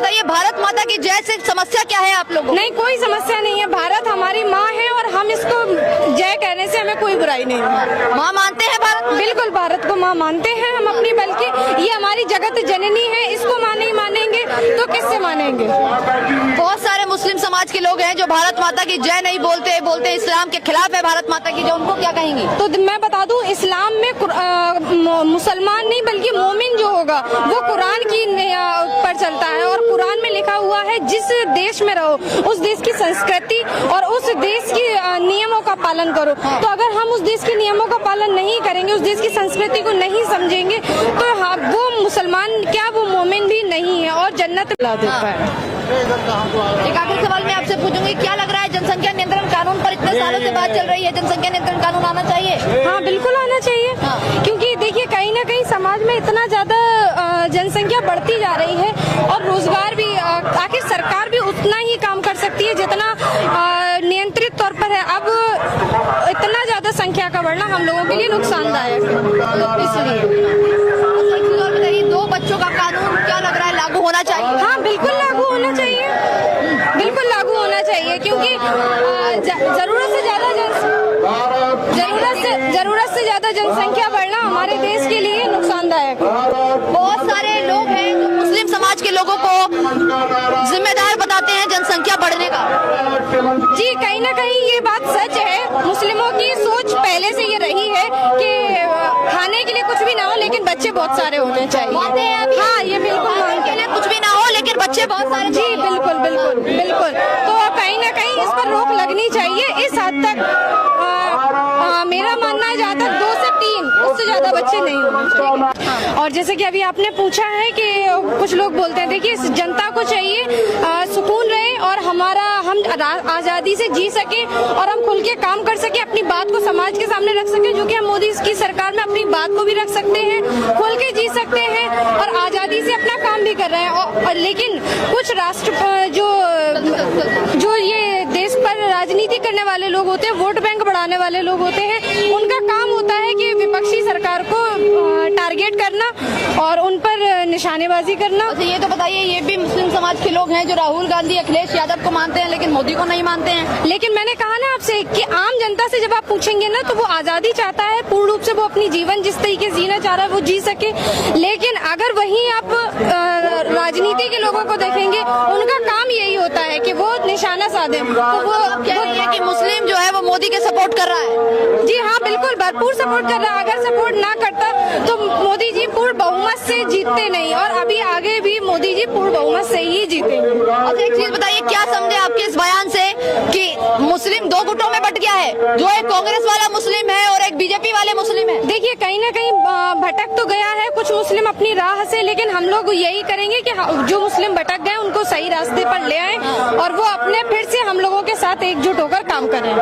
बताइए, भारत माता की जय से समस्या क्या है आप लोगों? नहीं, कोई समस्या नहीं है। भारत हमारी माँ है और हम इसको जय कहने से हमें कोई बुराई नहीं है। माँ मानते हैं भारत? बिल्कुल भारत को माँ मानते हैं हम अपनी, बल्कि ये हमारी जगत जननी है। इसको माँ नहीं मानेंगे तो किससे मानेंगे? बहुत सारे मुस्लिम समाज के लोग हैं जो भारत माता की जय नहीं बोलते, बोलते इस्लाम के खिलाफ है भारत माता की जय, उनको क्या कहेंगे? तो मैं बता दूं, इस्लाम में मुसलमान नहीं बल्कि मोमिन जो होगा वो कुरान की पर चलता है, और कुरान में लिखा हुआ है जिस देश में रहो उस देश की संस्कृति और उस देश की नियमों का पालन करो। तो अगर हम उस देश के नियमों का पालन नहीं करेंगे, उस देश की संस्कृति को नहीं समझेंगे, तो हाँ, वो मुसलमान क्या वो मोमिन भी नहीं है और जन्नत ला देता है। एक आखिरी सवाल मैं आपसे पूछूंगी, क्या लग रहा है जनसंख्या नियंत्रण कानून पर इतने सालों से बात चल रही है, जनसंख्या नियंत्रण कानून आना चाहिए? हाँ, बिल्कुल आना चाहिए। क्योंकि देखिए, कहीं ना कहीं समाज में इतना ज्यादा जनसंख्या बढ़ती जा रही है और रोजगार भी, आखिर सरकार भी उतना ही काम कर सकती है जितना नियंत्रित तौर पर है। अब इतना ज्यादा संख्या का बढ़ना हम लोगों के लिए नुकसानदायक है। इसलिए और बताइए, 2 बच्चों का कानून क्या लग रहा है लागू होना चाहिए? हाँ, बिल्कुल लागू होना चाहिए, बिल्कुल लागू होना चाहिए। क्योंकि जरूरत से ज्यादा जनसंख्या बढ़ना हमारे देश के लिए नुकसानदायक है। बहुत सारे लोग हैं जो मुस्लिम समाज के लोगों को जिम्मेदार बताते हैं जनसंख्या बढ़ने का। जी, कहीं ना कहीं ये बात सच है। मुस्लिमों की सोच पहले से ये रही है कि खाने के लिए कुछ भी ना हो लेकिन बच्चे बहुत सारे होने चाहिए। मानते हैं अभी? हाँ, ये बिल्कुल खाने के लिए कुछ भी ना हो लेकिन बच्चे बहुत सारे। जी, बिल्कुल बिल्कुल बिल्कुल। तो कहीं ना कहीं इस पर रोक लगनी चाहिए। इस हद तक मेरा मानना है, जहाँ तक 2 से 3 उससे ज्यादा बच्चे नहीं होने चाहिए। और जैसे कि अभी आपने पूछा है कि कुछ लोग बोलते हैं, देखिए, जनता को चाहिए सुकून रहे और हम आजादी से जी सके और हम खुल के काम कर सके, अपनी बात को समाज के सामने रख सके, जो कि हम मोदी की सरकार में अपनी बात को भी रख सकते हैं, खुल के जी सकते हैं और आजादी से अपना काम भी कर रहे हैं। और लेकिन कुछ राष्ट्र जो ये देश पर राजनीति करने वाले लोग होते हैं, वोट बैंक बढ़ाने वाले लोग होते हैं, उनका काम होता है कि विपक्षी सरकार को टारगेट करना और उन पर निशानेबाजी करना। अच्छा, ये तो बताइए, ये भी मुस्लिम समाज के लोग हैं जो राहुल गांधी, अखिलेश यादव को मानते हैं लेकिन मोदी को नहीं मानते हैं। लेकिन मैंने कहा ना आपसे कि आम जनता से जब आप पूछेंगे ना, तो वो आजादी चाहता है, पूर्ण रूप से वो अपनी जीवन जिस तरीके से जीना चाह रहा है वो जी सके। लेकिन अगर वहीं आप राजनीति के लोगों को देखेंगे, उनका काम यही होता है कि वो निशाना साधे। तो वो कह रही है कि मुस्लिम जो है वो मोदी के सपोर्ट कर रहा है। जी हाँ, बिल्कुल भरपूर सपोर्ट कर रहा है। अगर सपोर्ट ना करता तो मोदी जी पूर्ण बहुमत से जीतते नहीं, और अभी आगे भी मोदी जी पूर्ण बहुमत से ही जीतेंगे। अच्छा, एक चीज बताइए, क्या समझे आपके इस बयान से कि मुस्लिम 2 गुटों में बट गया है, जो एक कांग्रेस वाला मुस्लिम है और एक बीजेपी वाले मुस्लिम है? देखिए, कहीं ना कहीं भटक तो गया है कुछ मुस्लिम अपनी राह से, लेकिन हम लोग यही करेंगे कि जो मुस्लिम भटक गए उनको सही रास्ते पर ले आए और वो अपने फिर से हम लोगों के साथ एकजुट होकर काम करें।